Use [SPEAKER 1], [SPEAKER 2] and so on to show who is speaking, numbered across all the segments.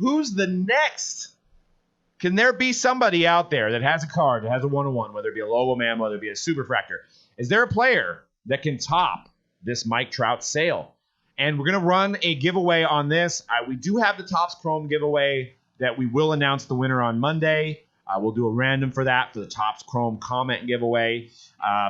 [SPEAKER 1] who's the next? Can there be somebody out there that has a card, that has a 1-of-1, whether it be a logo man, whether it be a superfractor? Is there a player that can top this Mike Trout sale? And we're going to run a giveaway on this. We do have the Topps Chrome giveaway that we will announce the winner on Monday. We'll do a random for that for the Topps Chrome comment giveaway.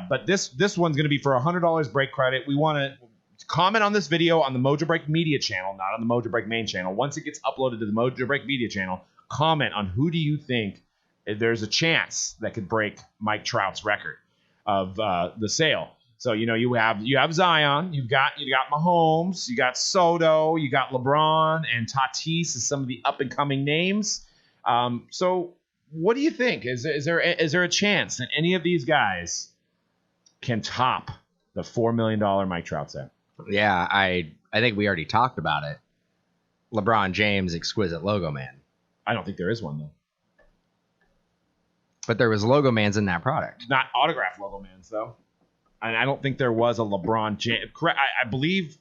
[SPEAKER 1] But this one's going to be for $100 break credit. We want to comment on this video on the Mojobreak Media channel, not on the Mojobreak main channel. Once it gets uploaded to the Mojobreak Media channel, comment on who do you think there's a chance that could break Mike Trout's record of the sale. So, you have Zion, you got Mahomes, you got Soto, you got LeBron, and Tatis is some of the up-and-coming names. So what do you think? Is there a chance that any of these guys can top the $4 million Mike Trout sale?
[SPEAKER 2] Yeah, I think we already talked about it. LeBron James, exquisite logo man.
[SPEAKER 1] I don't think there is one, though.
[SPEAKER 2] But there was logo mans in that product.
[SPEAKER 1] Not autographed logo mans, though. And I don't think there was a LeBron James. I believe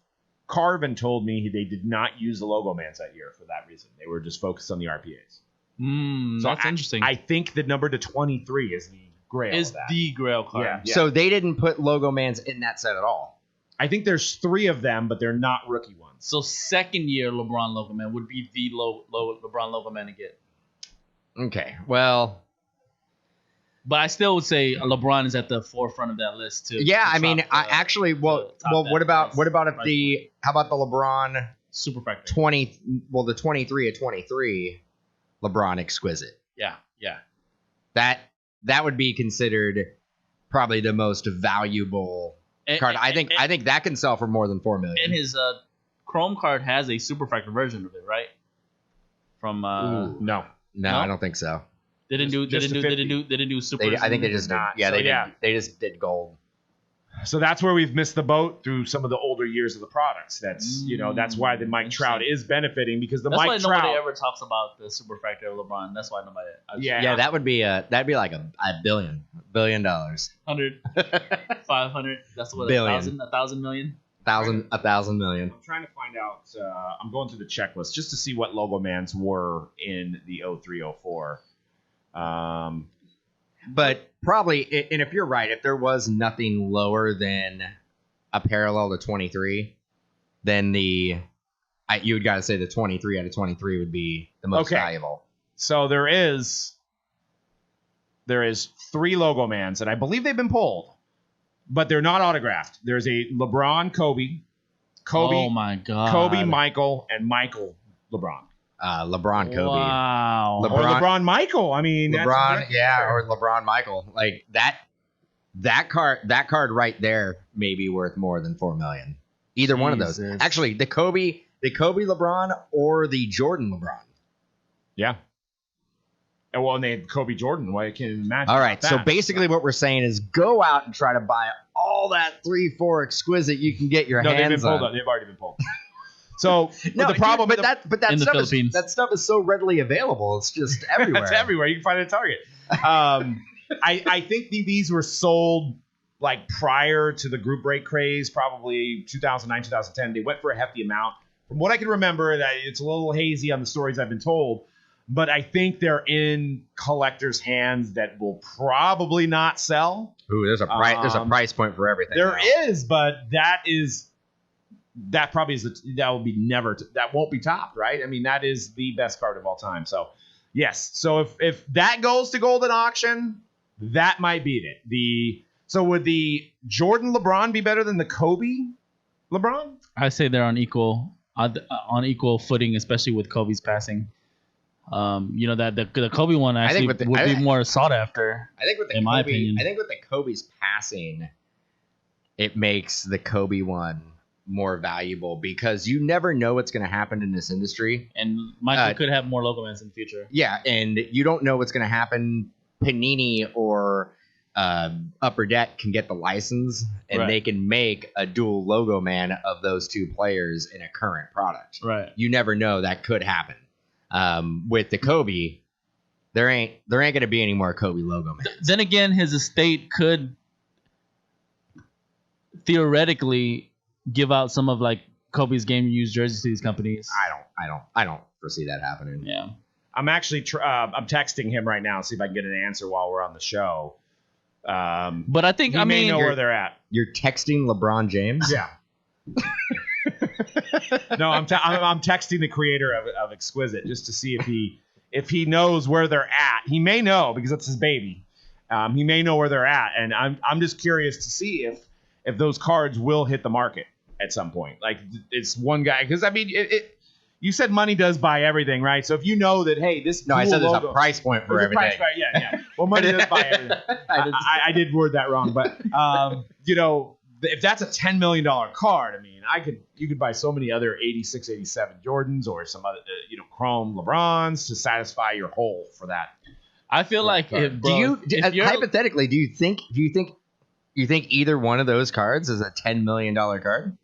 [SPEAKER 1] Carvin told me they did not use the logo mans that year for that reason. They were just focused on the RPAs.
[SPEAKER 3] So that's interesting.
[SPEAKER 1] I think the number to 23 is the grail.
[SPEAKER 3] Is the grail card.
[SPEAKER 1] Yeah.
[SPEAKER 2] So they didn't put logo mans in that set at all.
[SPEAKER 1] I think there's 3 of them, but they're not rookie ones.
[SPEAKER 3] So second year LeBron logo man would be the LeBron logo man to get.
[SPEAKER 2] Okay, well.
[SPEAKER 3] But I still would say LeBron is at the forefront of that list too.
[SPEAKER 2] Yeah, I mean, what about if how about the LeBron
[SPEAKER 3] Superfractor
[SPEAKER 2] 20? Well, the 23 of 23, LeBron exquisite.
[SPEAKER 3] Yeah.
[SPEAKER 2] That would be considered probably the most valuable card. I think that can sell for more than $4 million.
[SPEAKER 3] And his Chrome card has a Superfractor version of it, right? From
[SPEAKER 1] No,
[SPEAKER 2] I don't think so.
[SPEAKER 3] They didn't do super.
[SPEAKER 2] I think they just did. Yeah, they just did gold.
[SPEAKER 1] So that's where we've missed the boat through some of the older years of the products. That's that's why the Mike Trout is benefiting because
[SPEAKER 3] that's
[SPEAKER 1] Mike
[SPEAKER 3] why
[SPEAKER 1] Trout.
[SPEAKER 3] Nobody ever talks about the Superfractor of LeBron. That's why nobody.
[SPEAKER 2] Yeah, that would be that'd be like a $1 billion.
[SPEAKER 3] 100, 500. That's what
[SPEAKER 2] billion.
[SPEAKER 3] 1,000 million.
[SPEAKER 2] 1,000 million.
[SPEAKER 1] I'm trying to find out. I'm going through the checklist just to see what logo mans were in the 03-04.
[SPEAKER 2] But probably, and if you're right, if there was nothing lower than a parallel to 23, then you would got to say the 23 out of 23 would be the most valuable.
[SPEAKER 1] So there is 3 logo mans, and I believe they've been pulled, but they're not autographed. There's a LeBron Kobe.
[SPEAKER 3] Oh my God.
[SPEAKER 1] Kobe Michael and Michael LeBron.
[SPEAKER 2] LeBron Kobe.
[SPEAKER 3] Wow.
[SPEAKER 1] Or LeBron Michael. I mean,
[SPEAKER 2] LeBron, or LeBron Michael. Like that card right there may be worth more than $4 million. Either one of those. Actually, the Kobe LeBron or the Jordan LeBron.
[SPEAKER 1] Yeah. And they had Kobe Jordan. Well, I can't imagine.
[SPEAKER 2] All right. So basically, what we're saying is go out and try to buy all that 3-4 exquisite you can get your hands on.
[SPEAKER 1] They've already been pulled. So
[SPEAKER 2] no,
[SPEAKER 1] the problem,
[SPEAKER 2] that stuff is so readily available. It's just everywhere.
[SPEAKER 1] It's everywhere. You can find it at Target. I think these were sold like prior to the group break craze, probably 2009, 2010. They went for a hefty amount. From what I can remember, that it's a little hazy on the stories I've been told, but I think they're in collectors' hands that will probably not sell.
[SPEAKER 2] Ooh, there's a price point for everything.
[SPEAKER 1] There is, but that probably is that won't be topped, right? I mean, that is the best card of all time. So yes. So if that goes to golden auction, that might beat it. So would the Jordan LeBron be better than the Kobe LeBron?
[SPEAKER 3] I say they're on equal footing, especially with Kobe's passing. That the Kobe one actually would be more sought after.
[SPEAKER 2] I think with the
[SPEAKER 3] my opinion.
[SPEAKER 2] I think with the Kobe's passing, it makes the Kobe one more valuable because you never know what's going to happen in this industry.
[SPEAKER 3] And Michael could have more logo mans in the future.
[SPEAKER 2] Yeah, and you don't know what's going to happen. Panini or Upper Deck can get the license, and they can make a dual logo man of those 2 players in a current product.
[SPEAKER 3] Right.
[SPEAKER 2] You never know. That could happen. With the Kobe, there ain't going to be any more Kobe logo mans.
[SPEAKER 3] Then again, his estate could theoretically give out some of like Kobe's game used jerseys to these companies.
[SPEAKER 2] I don't foresee that happening.
[SPEAKER 3] Yeah.
[SPEAKER 1] I'm actually I'm texting him right now, see if I can get an answer while we're on the show.
[SPEAKER 3] But I think
[SPEAKER 1] he may know where they're at.
[SPEAKER 2] You're texting LeBron James?
[SPEAKER 1] Yeah. No, I'm texting the creator of Exquisite just to see if he knows where they're at. He may know because it's his baby. He may know where they're at, and I'm just curious to see if those cards will hit the market at some point. Like, it's one guy, because I mean you said money does buy everything, right? So if you know that, hey, this
[SPEAKER 2] I said there's a price point for everything.
[SPEAKER 1] Price point, yeah. Well, money does buy everything. I did word that wrong, but if that's a $10 million card, I mean, you could buy so many other 86, 87 Jordans or some other Chrome LeBrons to satisfy your hole for that.
[SPEAKER 3] I feel like
[SPEAKER 2] hypothetically, do you think either one of those cards is a $10 million card?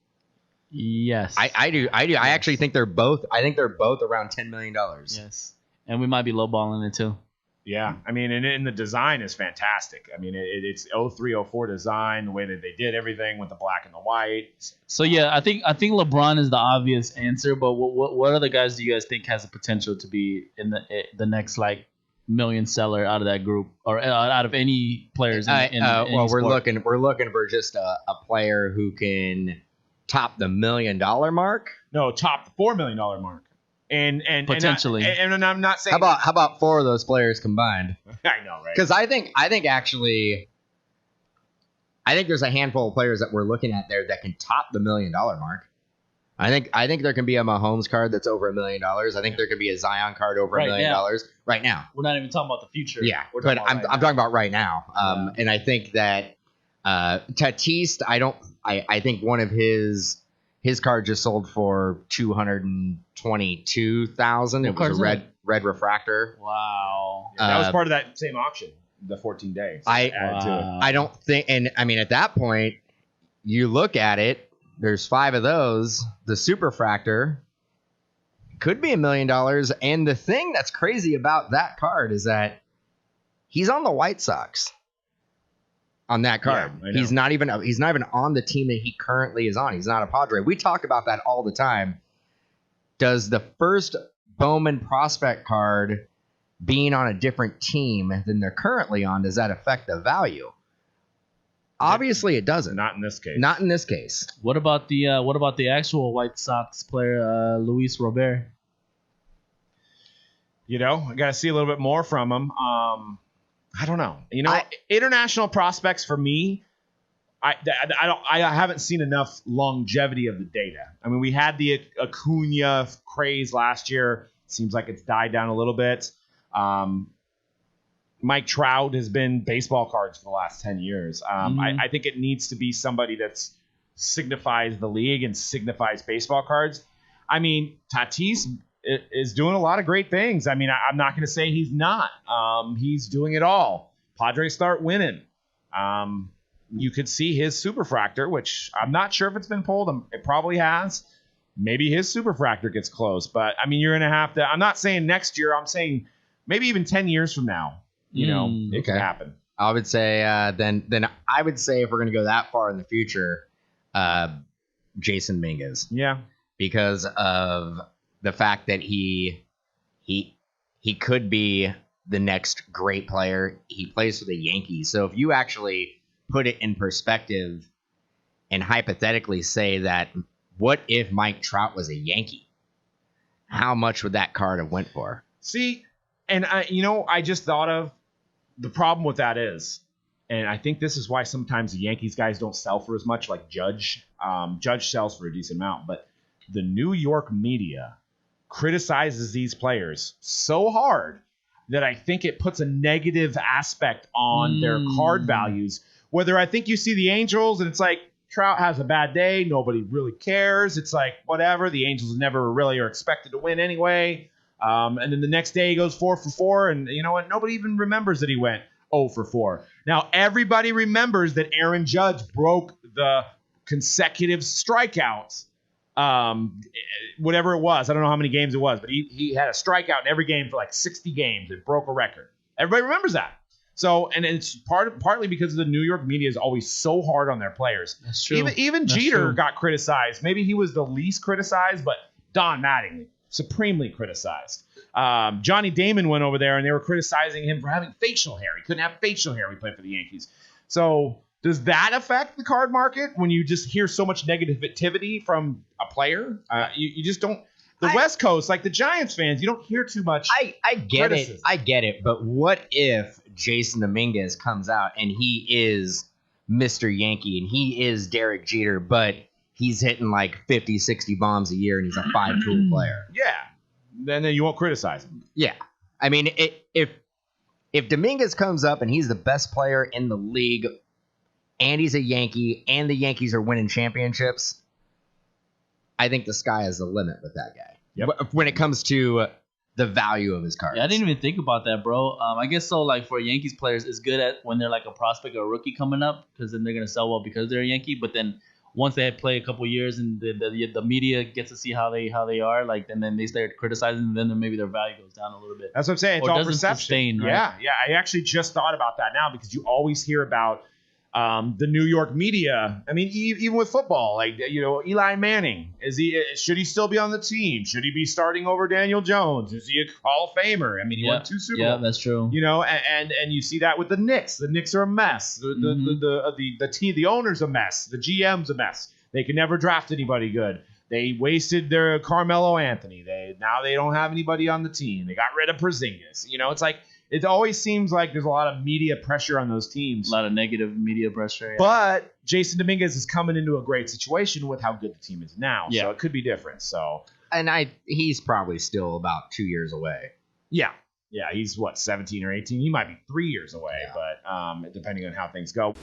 [SPEAKER 3] Yes.
[SPEAKER 2] I do. I actually think they're both. I think they're both around $10 million.
[SPEAKER 3] Yes. And we might be lowballing it too.
[SPEAKER 1] Yeah. I mean, and the design is fantastic. I mean, it's 0304 design, the way that they did everything with the black and the white.
[SPEAKER 3] So yeah, I think LeBron is the obvious answer, but what other guys do you guys think has the potential to be in the next like million seller out of that group or out of any players?
[SPEAKER 2] Well, we're looking for just a player who can top the $1 million mark.
[SPEAKER 1] No, top the $4 million mark. And
[SPEAKER 3] potentially.
[SPEAKER 1] And I'm not saying.
[SPEAKER 2] How about 4 of those players combined?
[SPEAKER 1] I know, right?
[SPEAKER 2] Because I think there's a handful of players that we're looking at there that can top the $1 million mark. I think there can be a Mahomes card that's over $1 million. I think there can be a Zion card over $1 million right now.
[SPEAKER 3] We're not even talking about the future.
[SPEAKER 2] Yeah, but I'm talking about right now. And I think that Tatis, I think one of his card just sold for $222,000. It was a red refractor.
[SPEAKER 3] Wow.
[SPEAKER 1] Yeah, that was part of that same auction, the 14 days.
[SPEAKER 2] I don't think, and I mean at that point, you look at it. There's 5 of those. The superfractor could be $1 million. And the thing that's crazy about that card is that he's on the White Sox. On that card,
[SPEAKER 1] yeah,
[SPEAKER 2] he's not even on the team that he currently is on. He's not a Padre. We talk about that all the time. Does the first Bowman prospect card being on a different team than they're currently on, does that affect the value? Obviously, it doesn't.
[SPEAKER 1] Not in this case.
[SPEAKER 2] Not in this case.
[SPEAKER 3] What about the actual White Sox player, Luis Robert?
[SPEAKER 1] I got to see a little bit more from him. I don't know. International prospects for me, I haven't seen enough longevity of the data. I mean, we had the Acuna craze last year. Seems like it's died down a little bit. Mike Trout has been baseball cards for the last 10 years. I think it needs to be somebody that signifies the league and signifies baseball cards. I mean, Tatis is doing a lot of great things. I mean, I'm not going to say he's not. He's doing it all. Padres start winning. You could see his superfractor, which I'm not sure if it's been pulled. It probably has. Maybe his superfractor gets close. But, I mean, you're going to have to – I'm not saying next year. I'm saying maybe even 10 years from now, it could happen.
[SPEAKER 2] I would say then I would say if we're going to go that far in the future, Jason Mingus.
[SPEAKER 1] Yeah.
[SPEAKER 2] Because of – the fact that he could be the next great player. He plays for the Yankees. So if you actually put it in perspective and hypothetically say that what if Mike Trout was a Yankee? How much would that card have went for?
[SPEAKER 1] See, and I just thought of the problem with that is, and I think this is why sometimes the Yankees guys don't sell for as much, like Judge. Judge sells for a decent amount, but the New York media criticizes these players so hard that I think it puts a negative aspect on their card values. Whether I think you see the Angels and it's like Trout has a bad day, nobody really cares. It's like whatever. The Angels never really are expected to win anyway. And then the next day he goes 4 for 4, and you know what? Nobody even remembers that he went 0 for 4. Now everybody remembers that Aaron Judge broke the consecutive strikeouts. Whatever it was, I don't know how many games it was, but he had a strikeout in every game for like 60 games. It broke a record. Everybody remembers that. So, and it's partly because the New York media is always so hard on their players.
[SPEAKER 3] That's true.
[SPEAKER 1] Even Jeter got criticized. Maybe he was the least criticized, but Don Mattingly, supremely criticized. Johnny Damon went over there, and they were criticizing him for having facial hair. He couldn't have facial hair when he played for the Yankees. So does that affect the card market when you just hear so much negativity from a player? You just don't. The West Coast, like the Giants fans, you don't hear too much.
[SPEAKER 2] I get criticism. I get it. But what if Jason Dominguez comes out and he is Mr. Yankee and he is Derek Jeter, but he's hitting like 50, 60 bombs a year and he's a 5-tool player?
[SPEAKER 1] Yeah. Then you won't criticize him.
[SPEAKER 2] Yeah. I mean, if Dominguez comes up and he's the best player in the league and he's a Yankee and the Yankees are winning championships, I think the sky is the limit with that guy.
[SPEAKER 1] Yep.
[SPEAKER 2] When it comes to the value of his cards.
[SPEAKER 3] Yeah, I didn't even think about that, bro. I guess so. Like for Yankees players, it's good at when they're like a prospect or a rookie coming up because then they're gonna sell well because they're a Yankee. But then once they play a couple years and the media gets to see how they are, like and then they start criticizing them, then maybe their value goes down a little bit.
[SPEAKER 1] That's what I'm saying. It's
[SPEAKER 3] or
[SPEAKER 1] all
[SPEAKER 3] doesn't
[SPEAKER 1] perception.
[SPEAKER 3] Sustain, right?
[SPEAKER 1] Yeah. I actually just thought about that now because you always hear about the New York media. I mean, even with football, like Eli Manning, should he still be on the team? Should he be starting over Daniel Jones? Is he a Hall of Famer? I mean, he won 2 Super Bowls.
[SPEAKER 3] Yeah, that's true.
[SPEAKER 1] And you see that with the Knicks. The Knicks are a mess. The team, the owner's a mess. The GM's a mess. They can never draft anybody good. They wasted their Carmelo Anthony. Now they don't have anybody on the team. They got rid of Porzingis. It's like. It always seems like there's a lot of media pressure on those teams.
[SPEAKER 3] A lot of negative media pressure. Yeah.
[SPEAKER 1] But Jason Dominguez is coming into a great situation with how good the team is now.
[SPEAKER 3] Yeah.
[SPEAKER 1] So it could be different.
[SPEAKER 2] And he's probably still about 2 years away.
[SPEAKER 1] Yeah. Yeah, he's 17 or 18? He might be 3 years away, but depending on how things go.